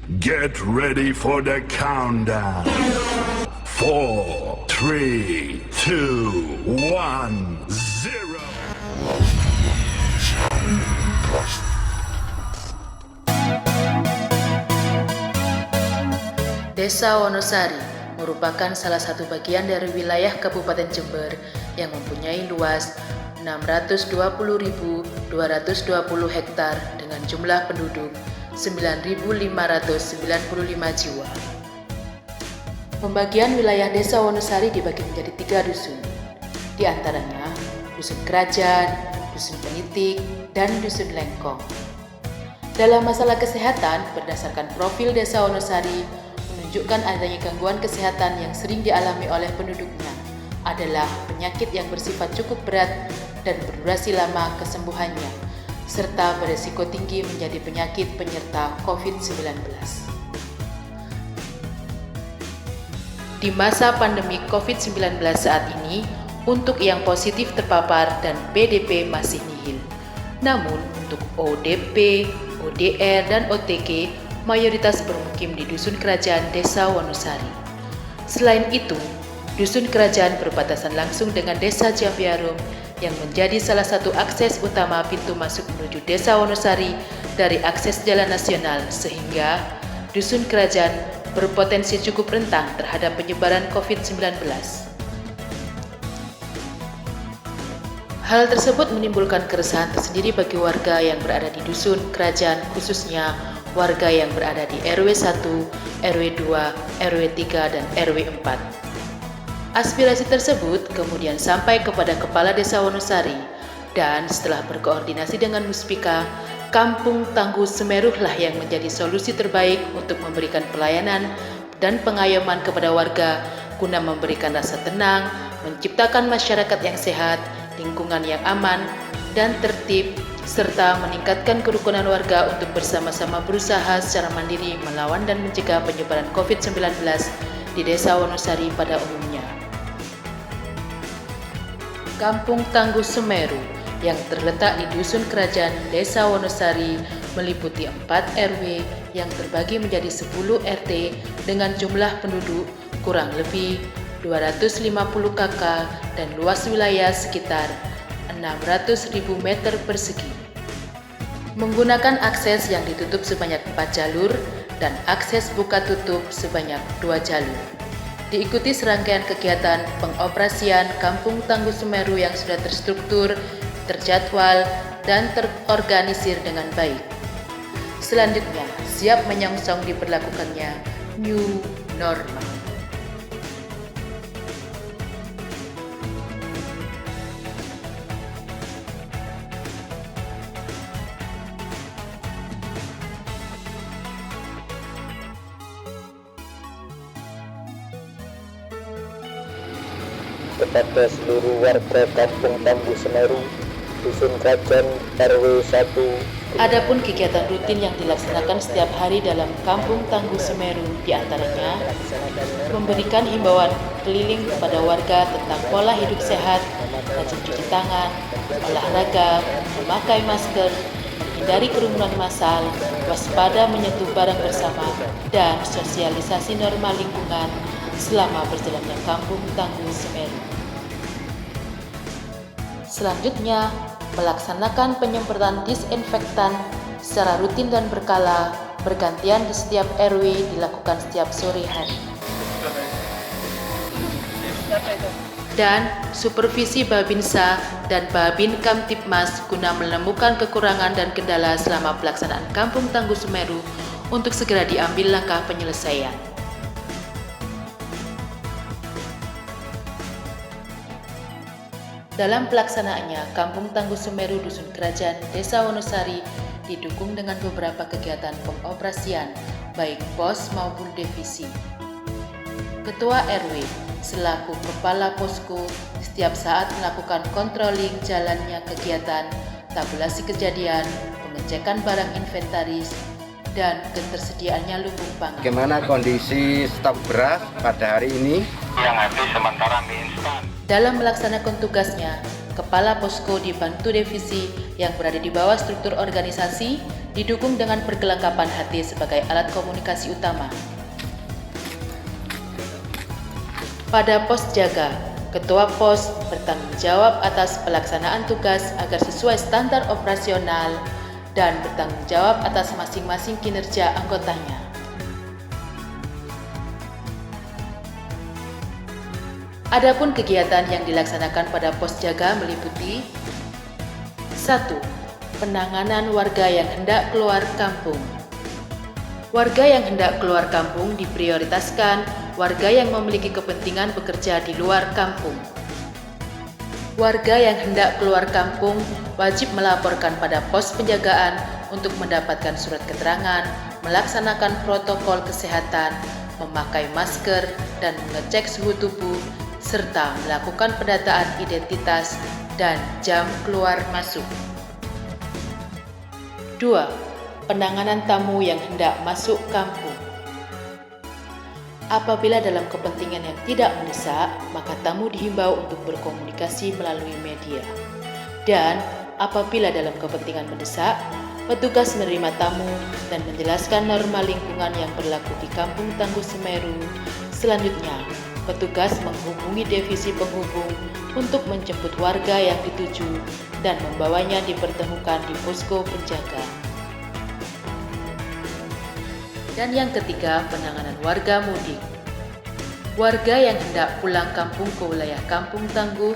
Get ready for the countdown. 4, 3, 2, 1, 0. Desa Wonosari merupakan salah satu bagian dari wilayah Kabupaten Jember yang mempunyai luas 620.220 hektar dengan jumlah penduduk 9.595 jiwa. Pembagian wilayah Desa Wonosari dibagi menjadi 3 dusun, di antaranya Dusun Kerajaan, Dusun Penitik, dan Dusun Lengkong. Dalam masalah kesehatan, berdasarkan profil Desa Wonosari, menunjukkan adanya gangguan kesehatan yang sering dialami oleh penduduknya adalah penyakit yang bersifat cukup berat dan berdurasi lama kesembuhannya, serta berisiko tinggi menjadi penyakit penyerta COVID-19. Di masa pandemi COVID-19 saat ini, untuk yang positif terpapar dan PDP masih nihil. Namun, untuk ODP, ODR, dan OTG, mayoritas bermukim di Dusun Kerajaan Desa Wonosari. Selain itu, Dusun Kerajaan berbatasan langsung dengan Desa Jambiarum yang menjadi salah satu akses utama pintu masuk menuju Desa Wonosari dari akses jalan nasional, sehingga Dusun Kerajaan berpotensi cukup rentan terhadap penyebaran COVID-19. Hal tersebut menimbulkan keresahan tersendiri bagi warga yang berada di Dusun Kerajaan, khususnya warga yang berada di RW 1, RW 2, RW 3, dan RW 4. Aspirasi tersebut kemudian sampai kepada Kepala Desa Wonosari, dan setelah berkoordinasi dengan Muspika, Kampung Tangguh Semerulah yang menjadi solusi terbaik untuk memberikan pelayanan dan pengayoman kepada warga guna memberikan rasa tenang, menciptakan masyarakat yang sehat, lingkungan yang aman dan tertib, serta meningkatkan kerukunan warga untuk bersama-sama berusaha secara mandiri melawan dan mencegah penyebaran COVID-19 di Desa Wonosari pada umumnya. Kampung Tangguh Semeru yang terletak di Dusun Kerajaan Desa Wonosari meliputi 4 RW yang terbagi menjadi 10 RT dengan jumlah penduduk kurang lebih 250 KK dan luas wilayah sekitar 600.000 meter persegi. Menggunakan akses yang ditutup sebanyak 4 jalur dan akses buka tutup sebanyak 2 jalur. Diikuti serangkaian kegiatan pengoperasian Kampung Tangguh Semeru yang sudah terstruktur, terjadwal, dan terorganisir dengan baik. Selanjutnya, siap menyongsong diberlakukannya New Normal. Kepada seluruh warga Kampung Tangguh Semeru, Dusun Kerajaan RW 1. Adapun kegiatan rutin yang dilaksanakan setiap hari dalam Kampung Tangguh Semeru diantaranya memberikan himbauan keliling kepada warga tentang pola hidup sehat, rajin cuci tangan, olahraga, memakai masker, menghindari kerumunan massal, waspada menyentuh barang bersama, dan sosialisasi norma lingkungan selama berjalannya Kampung Tangguh Semeru. Selanjutnya, melaksanakan penyemprotan disinfektan secara rutin dan berkala, bergantian di setiap RW dilakukan setiap sore hari. Dan supervisi Babinsa dan Babin Kamtipmas guna menemukan kekurangan dan kendala selama pelaksanaan Kampung Tangguh Semeru untuk segera diambil langkah penyelesaian. Dalam pelaksanaannya, Kampung Tangguh Semeru Dusun Kerajaan Desa Wonosari didukung dengan beberapa kegiatan pengoperasian, baik pos maupun divisi. Ketua RW selaku Kepala Posko setiap saat melakukan kontroling jalannya kegiatan, tabulasi kejadian, pengecekan barang inventaris, dan ketersediaannya lumbung pangan. Bagaimana kondisi stok beras pada hari ini? Yang habis sementara mie instan. Dalam melaksanakan tugasnya, Kepala Posko dibantu divisi yang berada di bawah struktur organisasi didukung dengan pergelengkapan HT sebagai alat komunikasi utama. Pada pos jaga, Ketua Pos bertanggung jawab atas pelaksanaan tugas agar sesuai standar operasional dan bertanggung jawab atas masing-masing kinerja anggotanya. Adapun kegiatan yang dilaksanakan pada pos jaga meliputi 1. Penanganan warga yang hendak keluar kampung. Warga yang hendak keluar kampung diprioritaskan warga yang memiliki kepentingan bekerja di luar kampung. Warga yang hendak keluar kampung wajib melaporkan pada pos penjagaan untuk mendapatkan surat keterangan, melaksanakan protokol kesehatan, memakai masker, dan mengecek suhu tubuh, serta melakukan pendataan identitas dan jam keluar masuk. 2. Penanganan tamu yang hendak masuk kampung. Apabila dalam kepentingan yang tidak mendesak, maka tamu dihimbau untuk berkomunikasi melalui media. Dan apabila dalam kepentingan mendesak, petugas menerima tamu dan menjelaskan norma lingkungan yang berlaku di Kampung Tangguh Semeru. Selanjutnya, petugas menghubungi divisi penghubung untuk menjemput warga yang dituju dan membawanya dipertemukan di posko penjaga. Dan yang ketiga, penanganan warga mudik. Warga yang hendak pulang kampung ke wilayah Kampung Tangguh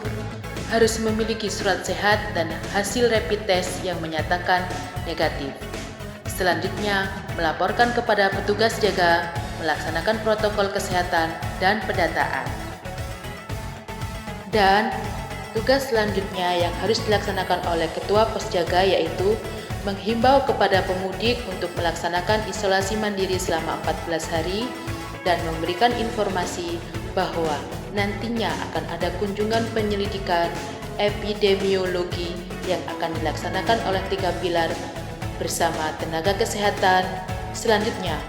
harus memiliki surat sehat dan hasil rapid test yang menyatakan negatif. Selanjutnya, melaporkan kepada petugas jaga, melaksanakan protokol kesehatan dan pendataan. Dan tugas selanjutnya yang harus dilaksanakan oleh Ketua Pos Jaga yaitu menghimbau kepada pemudik untuk melaksanakan isolasi mandiri selama 14 hari dan memberikan informasi bahwa nantinya akan ada kunjungan penyelidikan epidemiologi yang akan dilaksanakan oleh 3 pilar bersama tenaga kesehatan. Selanjutnya,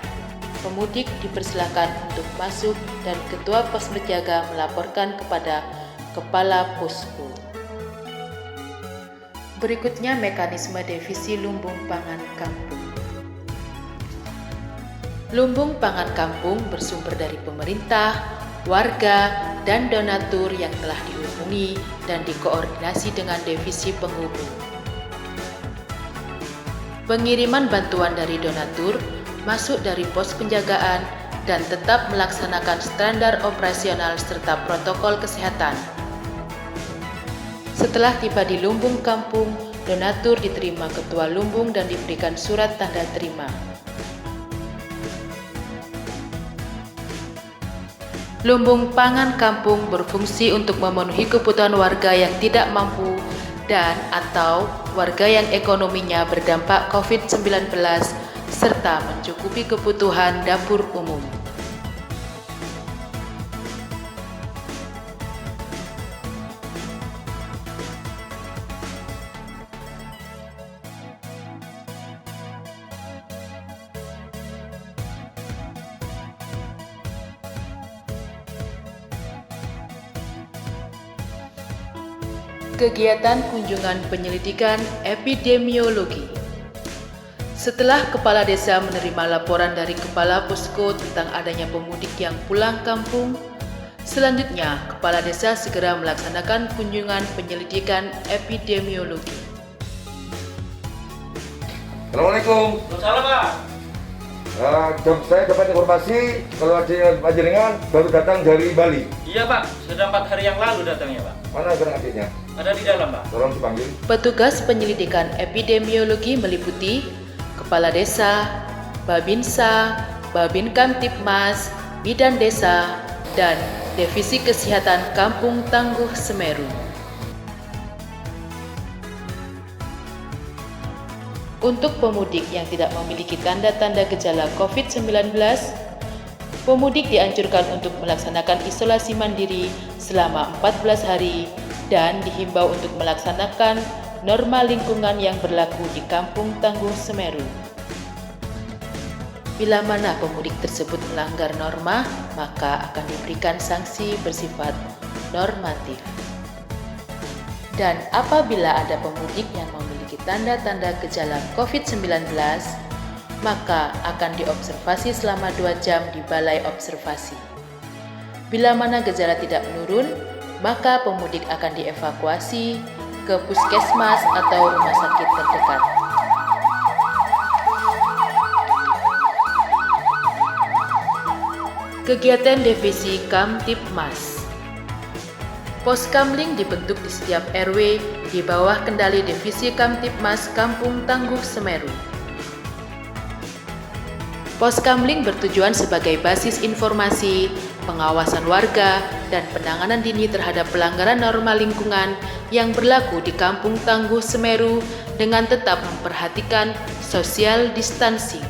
pemudik dipersilakan untuk masuk dan Ketua Pos Penjaga melaporkan kepada Kepala Posko. Berikutnya mekanisme divisi lumbung pangan kampung. Lumbung pangan kampung bersumber dari pemerintah, warga, dan donatur yang telah dihubungi dan dikoordinasi dengan divisi penghubung. Pengiriman bantuan dari donatur masuk dari pos penjagaan dan tetap melaksanakan standar operasional serta protokol kesehatan. Setelah tiba di lumbung kampung, donatur diterima ketua lumbung dan diberikan surat tanda terima. Lumbung pangan kampung berfungsi untuk memenuhi kebutuhan warga yang tidak mampu dan atau warga yang ekonominya berdampak COVID-19 serta mencukupi kebutuhan dapur umum. Kegiatan kunjungan penyelidikan epidemiologi. Setelah kepala desa menerima laporan dari kepala posko tentang adanya pemudik yang pulang kampung, selanjutnya kepala desa segera melaksanakan kunjungan penyelidikan epidemiologi. Assalamualaikum. Waalaikumsalam, Pak. Saya dapat informasi kalau ada panjenengan baru datang dari Bali. Iya, Pak. Sudah 4 hari yang lalu datangnya, Pak. Mana sekarang adiknya? Ada di dalam, Pak. Tolong dipanggil. Petugas penyelidikan epidemiologi meliputi Kepala Desa, Babinsa, Babin Kamtipmas, Bidan Desa, dan Divisi Kesehatan Kampung Tangguh Semeru. Untuk pemudik yang tidak memiliki tanda-tanda gejala COVID-19, pemudik dianjurkan untuk melaksanakan isolasi mandiri selama 14 hari dan dihimbau untuk melaksanakan norma lingkungan yang berlaku di Kampung Tangguh Semeru. Bila mana pemudik tersebut melanggar norma, maka akan diberikan sanksi bersifat normatif. Dan apabila ada pemudik yang memiliki tanda-tanda gejala COVID-19, maka akan diobservasi selama 2 jam di balai observasi. Bila mana gejala tidak menurun, maka pemudik akan dievakuasi ke puskesmas atau rumah sakit terdekat. Kegiatan Divisi Kamtibmas. Poskamling dibentuk di setiap RW di bawah kendali Divisi Kamtibmas Kampung Tangguh Semeru. Poskamling bertujuan sebagai basis informasi, pengawasan warga, dan penanganan dini terhadap pelanggaran norma lingkungan yang berlaku di Kampung Tangguh Semeru dengan tetap memperhatikan social distancing.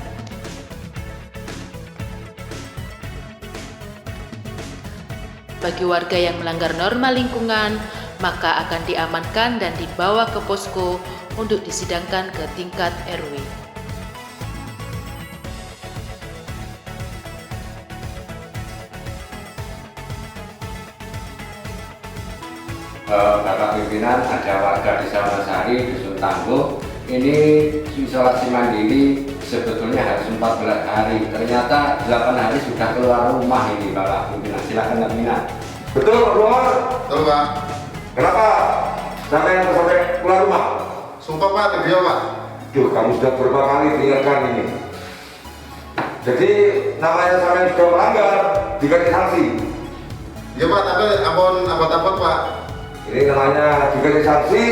Bagi warga yang melanggar norma lingkungan, maka akan diamankan dan dibawa ke posko untuk disidangkan ke tingkat RW. Bapak pimpinan, ada warga di Sawanasari, Dusun Tangguh. Ini isolasi mandiri sebetulnya harus 14 hari. Ternyata 8 hari sudah keluar rumah ini Bapak pimpinan. Silakan pimpinan. Betul Pak Bro? Betul Pak. Kenapa sampai keluar rumah? Sumpah Pak, video Pak. Duh, kamu sudah berapa kali diingatkan ini. Jadi namanya sampai sudah melanggar, dikasih sanksi. Iya Pak, tapi ampun Pak. Ini namanya dikasih sanksi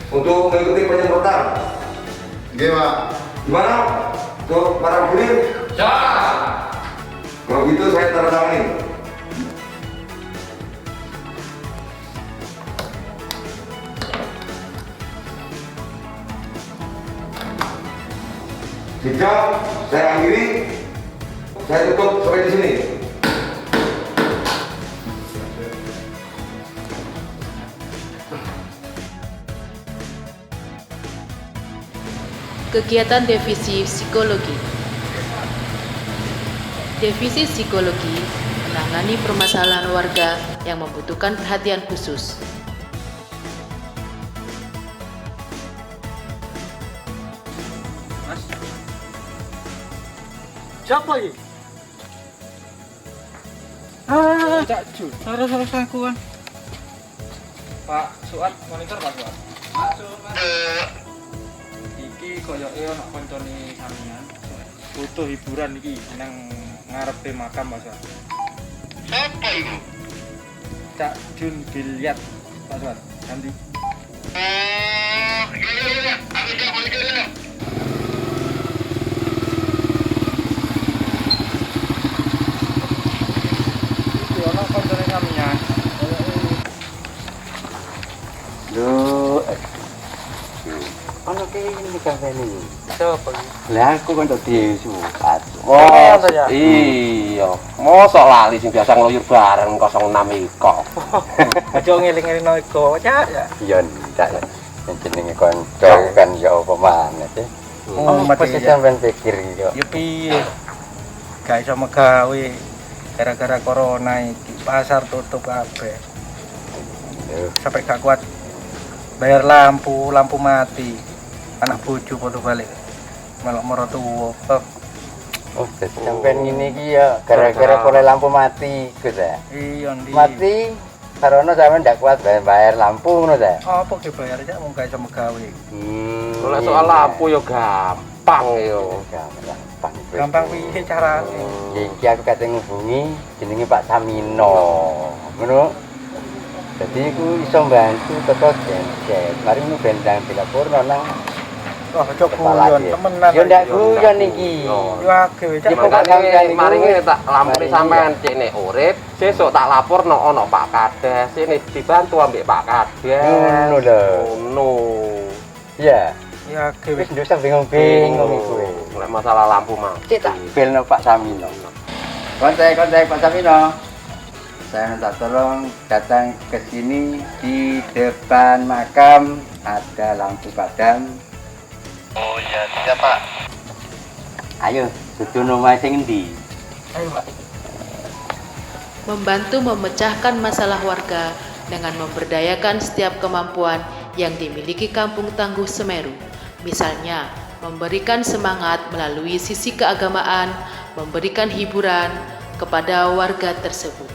untuk mengikuti penyemprotan. Iya Pak. Gimana? Tuh para kurir? Ya. Kalau gitu saya tanda tanganin. Sejak saya akhiri, saya tutup sampai di sini. Kegiatan Divisi Psikologi. Divisi Psikologi menangani permasalahan warga yang membutuhkan perhatian khusus. Mas. Siapa ini? Cak Jun. Salah kuan. Pak Suat, monitor Pak Suat. Masuk. Iki koyoke ana koncone sampeyan. Butuh hiburan iki nang ngarepe makam Mas Suat. Siapa itu? Cak Jun Biliat Pak Suat. Ganti. Iya. Aku siap balik ya. Iki ana koncone sampeyan. Ono kene kampanye iki. Siapa iki? Lah aku kan dhewe sukat. Oh, ya. Iya, mosok lali sing biasa ngluyur bareng 06 iko. Aja ngeling-elingno iku, Cak ya. Iya ndak. Yang jenenge kanca kan ya apa maneh sih. Apa sih sampean pikir iki kok? Ya piye? Gak iso megawe gara-gara corona iki. Pasar tutup kabeh. Sampai gak kuat bayar lampu mati. Anak bojo padha balik. Melok mertua. Oh, sampean ngene iki ya gara-gara oleh lampu mati, Gus ya. Iya, Ndi. Mati karena sampean ndak kuat bayar lampu ngono ta. Apa ge bayar aja mung gak iso megawe. Nek soal lampu yo gampang yo. Gampang. Gampang piye carane? Iki aku kate ngubungi jenenge Pak Samino. Ngono. Jadi aku iso bantu teko Genset. Mari nu bendang dilapurno nang Wah, aja guyon temenan. yo ndak guyon iki. Yo age Cak. Iki makane mari tak lampune sampean cekne urip, sesuk tak laporno ana Pak Kades, sini dibantu ambek Pak Kades. Ngono lho. Ngono. Iya. Ya age Wis ndak usah bingung-bingung iku. Nek masalah lampu mah. Cek tak belno Pak Samino. Kontak Pak Samino. Saya minta tolong datang ke sini di depan makam ada lampu padam. Oh iya, siap Pak. Ayo, dudu omahe sing endi? Ayo, Pak. Membantu memecahkan masalah warga dengan memberdayakan setiap kemampuan yang dimiliki Kampung Tangguh Semeru Misalnya, memberikan semangat melalui sisi keagamaan, memberikan hiburan kepada warga tersebut.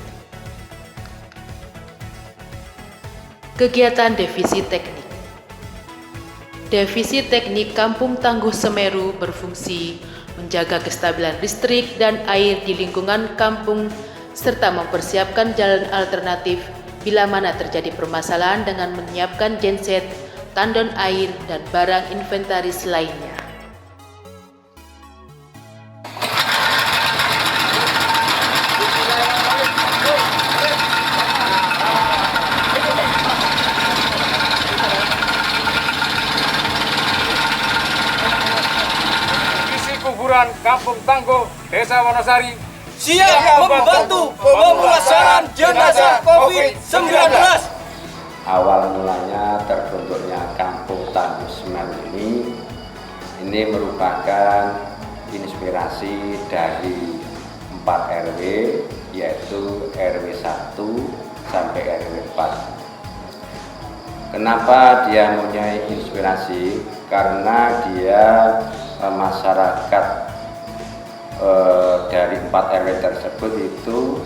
Kegiatan defisit teknik. Defisit teknik Kampung Tangguh Semeru berfungsi menjaga kestabilan listrik dan air di lingkungan kampung serta mempersiapkan jalan alternatif bila mana terjadi permasalahan dengan menyiapkan genset, tandon air, dan barang inventaris lainnya. Kampung Tangguh, Desa Wonosari siap membantu pemulasaran jenazah COVID-19. Awal mulanya terbentuknya Kampung Tangguh Semeru ini merupakan inspirasi dari 4 RW, yaitu RW 1 sampai RW 4. Kenapa dia mempunyai inspirasi? Karena dia masyarakat dari 4 RW tersebut itu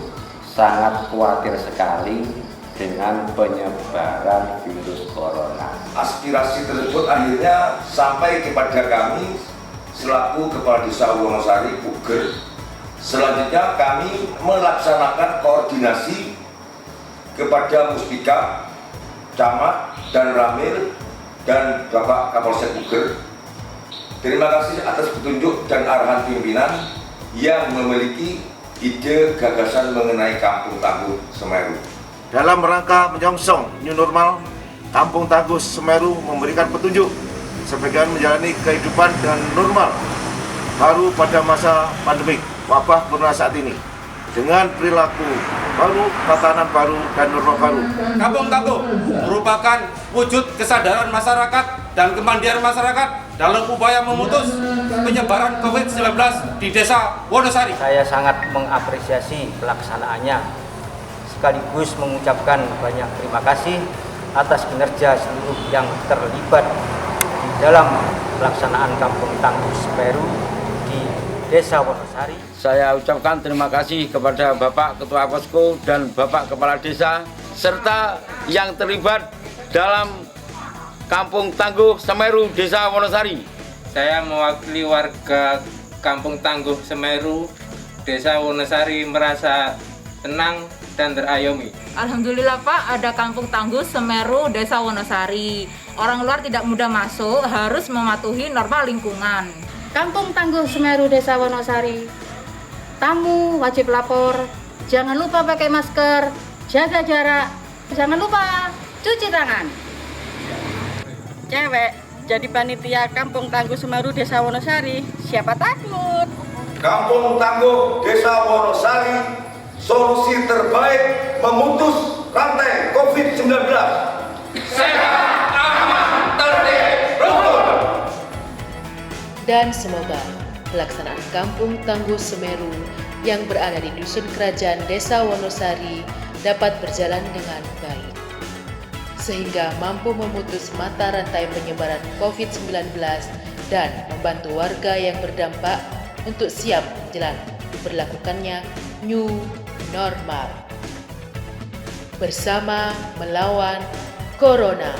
sangat khawatir sekali dengan penyebaran virus corona. Aspirasi tersebut akhirnya sampai kepada kami selaku Kepala Desa Wonosari Puger. Selanjutnya kami melaksanakan koordinasi kepada Muspika, Camat, dan Ramil, dan Bapak Kapolsek Puger. Terima kasih atas petunjuk dan arahan pimpinan yang memiliki ide gagasan mengenai Kampung Tangguh Semeru. Dalam rangka menyongsong new normal, Kampung Tangguh Semeru memberikan petunjuk sebagai menjalani kehidupan dan normal baru pada masa pandemik wabah corona saat ini dengan perilaku baru, tatanan baru, dan norma baru. Kampung Tangguh merupakan wujud kesadaran masyarakat dan kemandirian masyarakat dalam upaya memutus penyebaran COVID-19 di Desa Wonosari. Saya sangat mengapresiasi pelaksanaannya, sekaligus mengucapkan banyak terima kasih atas kinerja seluruh yang terlibat di dalam pelaksanaan Kampung Tangguh Semeru di Desa Wonosari. Saya ucapkan terima kasih kepada Bapak Ketua Posko dan Bapak Kepala Desa serta yang terlibat dalam Kampung Tangguh Semeru Desa Wonosari. Saya mewakili warga Kampung Tangguh Semeru Desa Wonosari merasa tenang dan terayomi. Alhamdulillah Pak, ada Kampung Tangguh Semeru Desa Wonosari. Orang luar tidak mudah masuk, harus mematuhi norma lingkungan. Kampung Tangguh Semeru Desa Wonosari. Tamu wajib lapor, jangan lupa pakai masker, jaga jarak, jangan lupa cuci tangan. Cewek jadi panitia Kampung Tangguh Semeru Desa Wonosari, siapa takut? Kampung Tangguh Desa Wonosari, solusi terbaik memutus rantai COVID-19. Sehat, aman, tertib, rukun. Dan semoga pelaksanaan Kampung Tangguh Semeru yang berada di Dusun Kerajaan Desa Wonosari dapat berjalan dengan baik, sehingga mampu memutus mata rantai penyebaran COVID-19 dan membantu warga yang berdampak untuk siap menjelang berlakukannya new normal. Bersama melawan Corona.